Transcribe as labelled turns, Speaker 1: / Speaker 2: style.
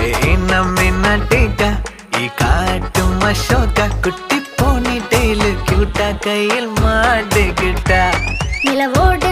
Speaker 1: நம்ம டேட்டா காட்டும் அசோகா குட்டி போனி டெய்லு கியூட்டா கையில் மாட்டுக்கிட்டா
Speaker 2: நிலவோடு